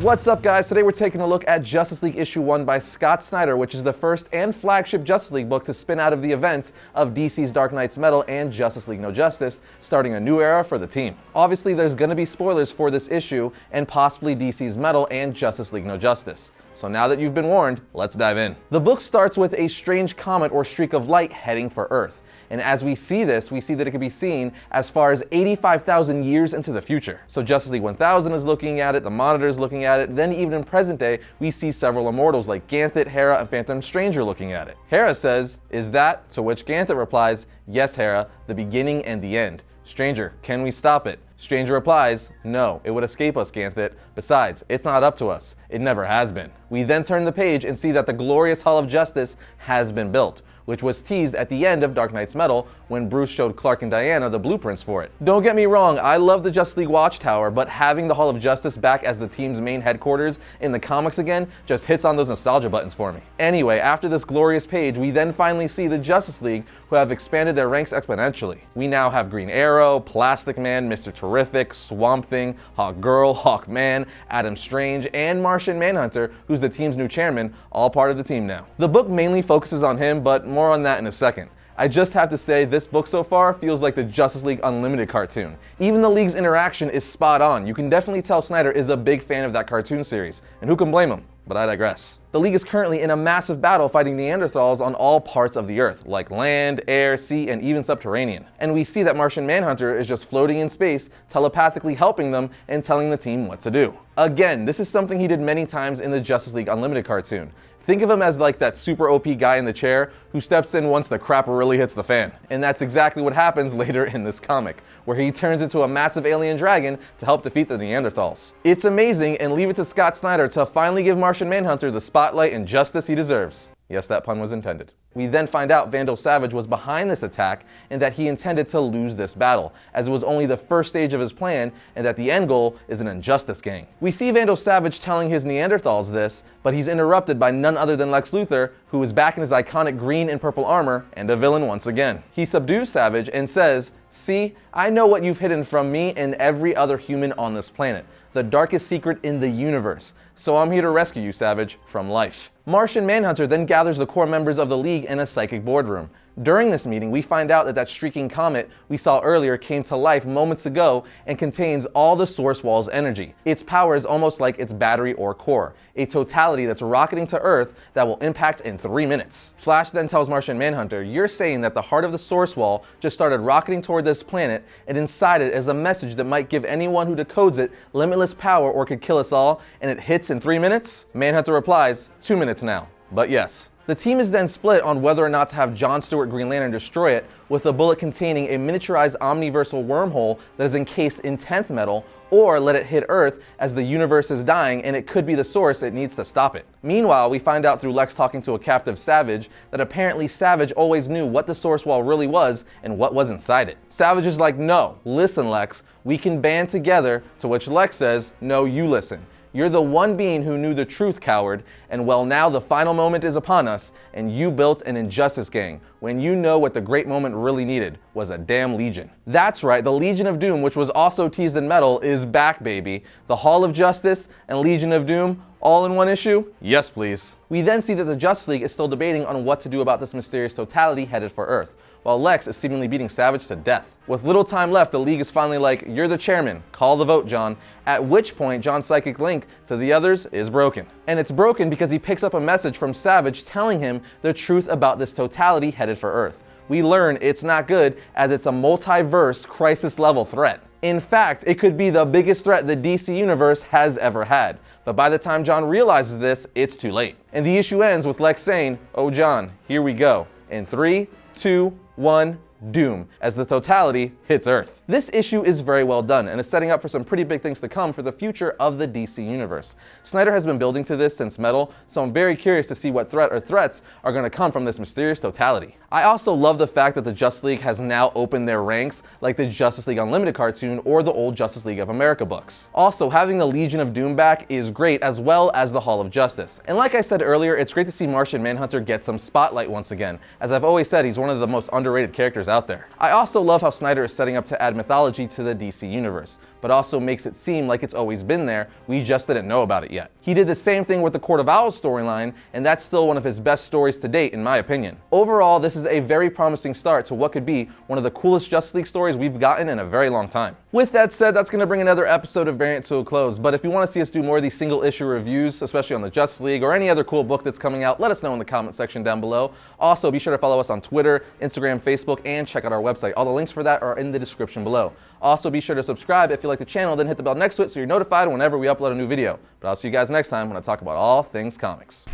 What's up, guys? Today we're taking a look at Justice League issue 1 by Scott Snyder, which is the first and flagship Justice League book to spin out of the events of DC's Dark Knight's Metal and Justice League No Justice, starting a new era for the team. Obviously, there's going to be spoilers for this issue and possibly DC's Metal and Justice League No Justice. So now that you've been warned, let's dive in. The book starts with a strange comet or streak of light heading for Earth. And as we see this, we see that it can be seen as far as 85,000 years into the future. So Justice League 1000 is looking at it, the Monitor is looking at it, then even in present day, we see several immortals like Ganthet, Hera, and Phantom Stranger looking at it. Hera says, "Is that?" To which Ganthet replies, "Yes, Hera, the beginning and the end." Stranger, "Can we stop it?" Stranger replies, "No, it would escape us, Ganthet. Besides, it's not up to us. It never has been." We then turn the page and see that the glorious Hall of Justice has been built, which was teased at the end of Dark Knight's Metal when Bruce showed Clark and Diana the blueprints for it. Don't get me wrong, I love the Justice League Watchtower, but having the Hall of Justice back as the team's main headquarters in the comics again just hits on those nostalgia buttons for me. Anyway, after this glorious page, we then finally see the Justice League, who have expanded their ranks exponentially. We now have Green Arrow, Plastic Man, Mr. Terrific, Swamp Thing, Hawk Girl, Hawkman, Adam Strange, and Martian Manhunter, who's the team's new chairman, all part of the team now. The book mainly focuses on him, but more on that in a second. I just have to say, this book so far feels like the Justice League Unlimited cartoon. Even the League's interaction is spot on. You can definitely tell Snyder is a big fan of that cartoon series, and who can blame him? But I digress. The League is currently in a massive battle fighting Neanderthals on all parts of the Earth, like land, air, sea, and even subterranean. And we see that Martian Manhunter is just floating in space, telepathically helping them and telling the team what to do. Again, this is something he did many times in the Justice League Unlimited cartoon. Think of him as like that super OP guy in the chair who steps in once the crap really hits the fan. And that's exactly what happens later in this comic, where he turns into a massive alien dragon to help defeat the Neanderthals. It's amazing, and leave it to Scott Snyder to finally give Martian Manhunter the spotlight and justice he deserves. Yes, that pun was intended. We then find out Vandal Savage was behind this attack and that he intended to lose this battle, as it was only the first stage of his plan and that the end goal is an injustice gang. We see Vandal Savage telling his Neanderthals this, but he's interrupted by none other than Lex Luthor, who is back in his iconic green and purple armor and a villain once again. He subdues Savage and says, "See, I know what you've hidden from me and every other human on this planet, the darkest secret in the universe. So I'm here to rescue you, Savage, from life." Martian Manhunter then gathers the core members of the League in a psychic boardroom. During this meeting, we find out that streaking comet we saw earlier came to life moments ago and contains all the Source Wall's energy. Its power is almost like its battery or core, a totality that's rocketing to Earth that will impact in 3 minutes. Flash then tells Martian Manhunter, "You're saying that the heart of the Source Wall just started rocketing toward this planet, and inside it is a message that might give anyone who decodes it limitless power or could kill us all, and it hits in 3 minutes?" Manhunter replies, 2 minutes now, but yes. The team is then split on whether or not to have John Stewart Green Lantern destroy it with a bullet containing a miniaturized omniversal wormhole that is encased in 10th metal, or let it hit Earth as the universe is dying and it could be the source it needs to stop it. Meanwhile, we find out through Lex talking to a captive Savage that apparently Savage always knew what the Source Wall really was and what was inside it. Savage is like, "No, listen Lex, we can band together," to which Lex says, "No, you listen. You're the one being who knew the truth, coward, and well, now the final moment is upon us, and you built an injustice gang, when you know what the great moment really needed was a damn Legion." That's right, the Legion of Doom, which was also teased in Metal, is back, baby. The Hall of Justice and Legion of Doom, all in one issue? Yes, please. We then see that the Justice League is still debating on what to do about this mysterious totality headed for Earth, while Lex is seemingly beating Savage to death. With little time left, the League is finally like, "You're the chairman, call the vote, John," at which point John's psychic link to the others is broken. And it's broken because he picks up a message from Savage telling him the truth about this totality headed for Earth. We learn it's not good, as it's a multiverse crisis level threat. In fact, it could be the biggest threat the DC universe has ever had. But by the time John realizes this, it's too late. And the issue ends with Lex saying, "Oh John, here we go. In 3, 2, 1, doom," as the totality hits Earth. This issue is very well done and is setting up for some pretty big things to come for the future of the DC universe. Snyder has been building to this since Metal, so I'm very curious to see what threat or threats are going to come from this mysterious totality. I also love the fact that the Justice League has now opened their ranks, like the Justice League Unlimited cartoon or the old Justice League of America books. Also, having the Legion of Doom back is great, as well as the Hall of Justice. And like I said earlier, it's great to see Martian Manhunter get some spotlight once again. As I've always said, he's one of the most underrated characters out there. I also love how Snyder is setting up to add mythology to the DC universe, but also makes it seem like it's always been there, we just didn't know about it yet. He did the same thing with the Court of Owls storyline, and that's still one of his best stories to date in my opinion. Overall, this is a very promising start to what could be one of the coolest Justice League stories we've gotten in a very long time. With that said, that's going to bring another episode of Variant to a close, but if you want to see us do more of these single issue reviews, especially on the Justice League or any other cool book that's coming out, let us know in the comment section down below. Also, be sure to follow us on Twitter, Instagram, Facebook, and check out our website. All the links for that are in the description below. Also, be sure to subscribe if you like the channel, then hit the bell next to it so you're notified whenever we upload a new video. But I'll see you guys next time when I talk about all things comics.